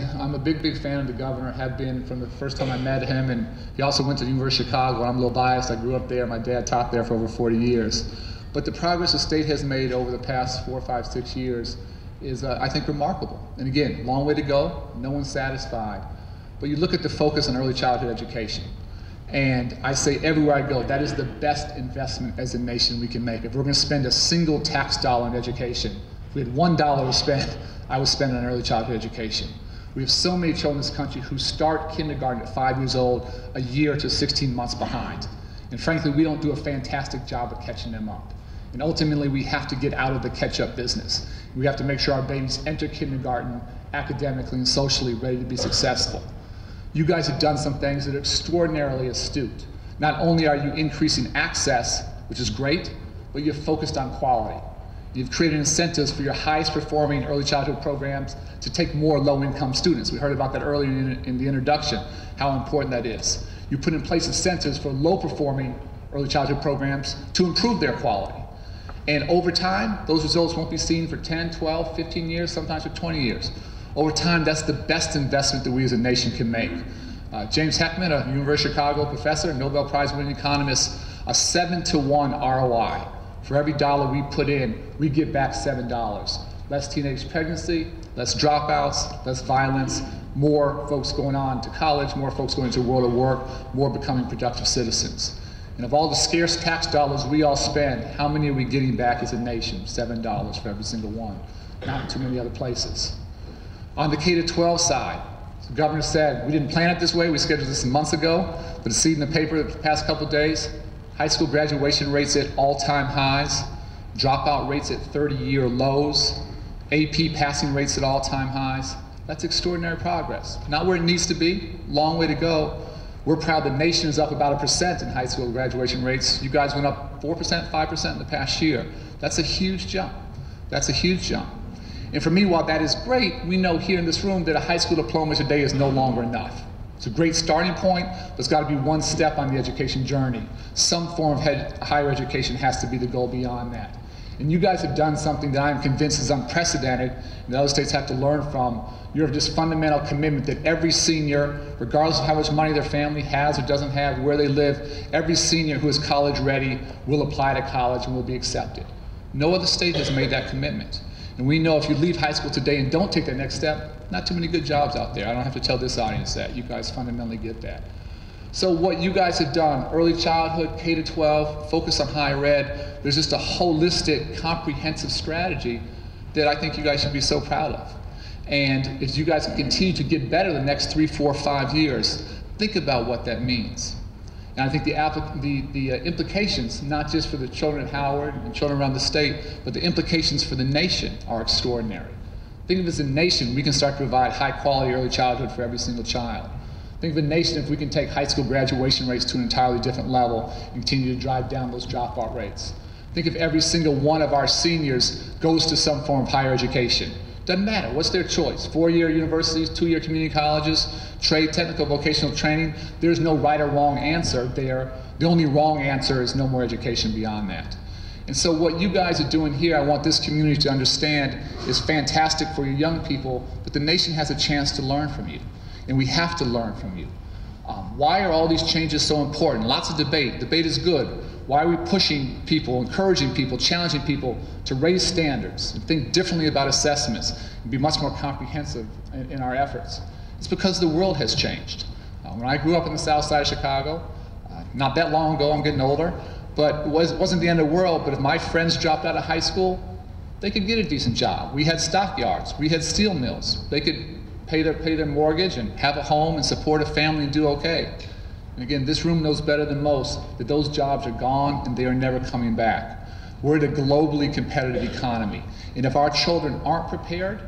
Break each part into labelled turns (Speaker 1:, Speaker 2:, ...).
Speaker 1: and I'm a big fan of the governor, have been from the first time I met him, and he also went to the University of Chicago. I'm a little biased, I grew up there, my dad taught there for over 40 years. But the progress the state has made over the past 4, 5, 6 years is, I think, remarkable. And again, long way to go, no one's satisfied. But you look at the focus on early childhood education, and I say everywhere I go, that is the best investment as a nation we can make. If we're going to spend a single tax dollar on education, if we had $1 to spend, I would spend it on early childhood education. We have so many children in this country who start kindergarten at 5 years old, a year to 16 months behind. And frankly, we don't do a fantastic job of catching them up. And ultimately, we have to get out of the catch-up business. We have to make sure our babies enter kindergarten academically and socially ready to be successful. You guys have done some things that are extraordinarily astute. Not only are you increasing access, which is great, but you've focused on quality. You've created incentives for your highest performing early childhood programs to take more low-income students. We heard about that earlier in the introduction, how important that is. You put in place incentives for low-performing early childhood programs to improve their quality. And over time, those results won't be seen for 10, 12, 15 years, sometimes for 20 years. Over time, that's the best investment that we as a nation can make. James Heckman, a University of Chicago professor, Nobel Prize winning economist, a 7-to-1 ROI. For every dollar we put in, we get back $7. Less teenage pregnancy, less dropouts, less violence, more folks going on to college, more folks going to the world of work, more becoming productive citizens. And of all the scarce tax dollars we all spend, how many are we getting back as a nation? $7 for every single one. Not in too many other places. On the K-12 side, the governor said, we didn't plan it this way, we scheduled this months ago, but it's seen in the paper the past couple of days. High school graduation rates at all-time highs, dropout rates at 30-year lows, AP passing rates at all-time highs. That's extraordinary progress. Not where it needs to be, long way to go. We're proud the nation is up about 1% in high school graduation rates. You guys went up 4%, 5% in the past year. That's a huge jump. That's a huge jump. And for me, while that is great, we know here in this room that a high school diploma today is no longer enough. It's a great starting point, but it's got to be one step on the education journey. Some form of higher education has to be the goal beyond that. And you guys have done something that I'm convinced is unprecedented, and the other states have to learn from. You have this fundamental commitment that every senior, regardless of how much money their family has or doesn't have, where they live, every senior who is college ready will apply to college and will be accepted. No other state has made that commitment. And we know if you leave high school today and don't take that next step, not too many good jobs out there. I don't have to tell this audience that. You guys fundamentally get that. So what you guys have done, early childhood, K-12, focus on higher ed, there's just a holistic, comprehensive strategy that I think you guys should be so proud of. And as you guys continue to get better the next 3, 4, 5 years, think about what that means. And I think the implications, not just for the children at Howard and children around the state, but the implications for the nation are extraordinary. Think of it as a nation, we can start to provide high quality early childhood for every single child. Think of a nation if we can take high school graduation rates to an entirely different level and continue to drive down those dropout rates. Think if every single one of our seniors goes to some form of higher education. Doesn't matter, what's their choice? 4-year universities, 2-year community colleges, trade, technical, vocational training. There's no right or wrong answer there. The only wrong answer is no more education beyond that. And so what you guys are doing here, I want this community to understand, is fantastic for your young people, but the nation has a chance to learn from you. And we have to learn from you. Why are all these changes so important? Lots of debate. Debate is good. Why are we pushing people, encouraging people, challenging people to raise standards and think differently about assessments and be much more comprehensive in our efforts? It's because the world has changed. When I grew up in the south side of Chicago, not that long ago, I'm getting older, but it wasn't the end of the world, but if my friends dropped out of high school, they could get a decent job. We had stockyards, we had steel mills. They could pay their mortgage and have a home and support a family and do okay. And again, this room knows better than most that those jobs are gone and they are never coming back. We're in a globally competitive economy. And if our children aren't prepared,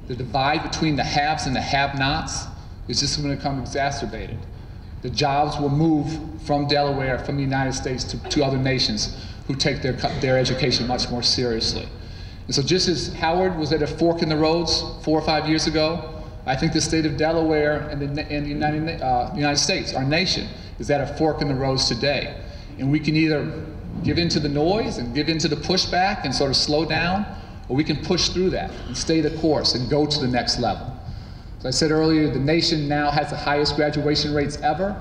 Speaker 1: the divide between the haves and the have-nots is just going to become exacerbated. The jobs will move from Delaware, from the United States to other nations who take their education much more seriously. And so just as Howard was at a fork in the roads 4 or 5 years ago, I think the state of Delaware and the United States, our nation, is at a fork in the roads today. And we can either give in to the noise and give in to the pushback and sort of slow down, or we can push through that and stay the course and go to the next level. As I said earlier, the nation now has the highest graduation rates ever,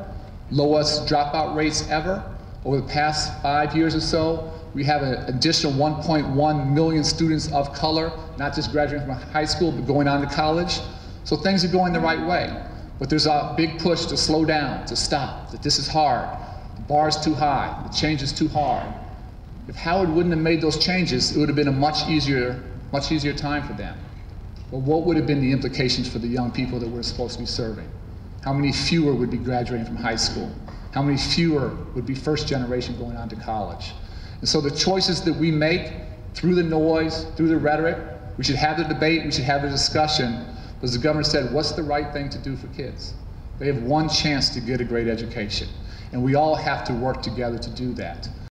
Speaker 1: lowest dropout rates ever. Over the past 5 years or so, we have an additional 1.1 million students of color, not just graduating from high school, but going on to college. So things are going the right way. But there's a big push to slow down, to stop, that this is hard. The bar is too high, the change is too hard. If Howard wouldn't have made those changes, it would have been a much easier time for them. But what would have been the implications for the young people that we're supposed to be serving? How many fewer would be graduating from high school? How many fewer would be first generation going on to college? And so the choices that we make through the noise, through the rhetoric, we should have the debate, we should have the discussion, as the governor said, what's the right thing to do for kids? They have one chance to get a great education, and we all have to work together to do that.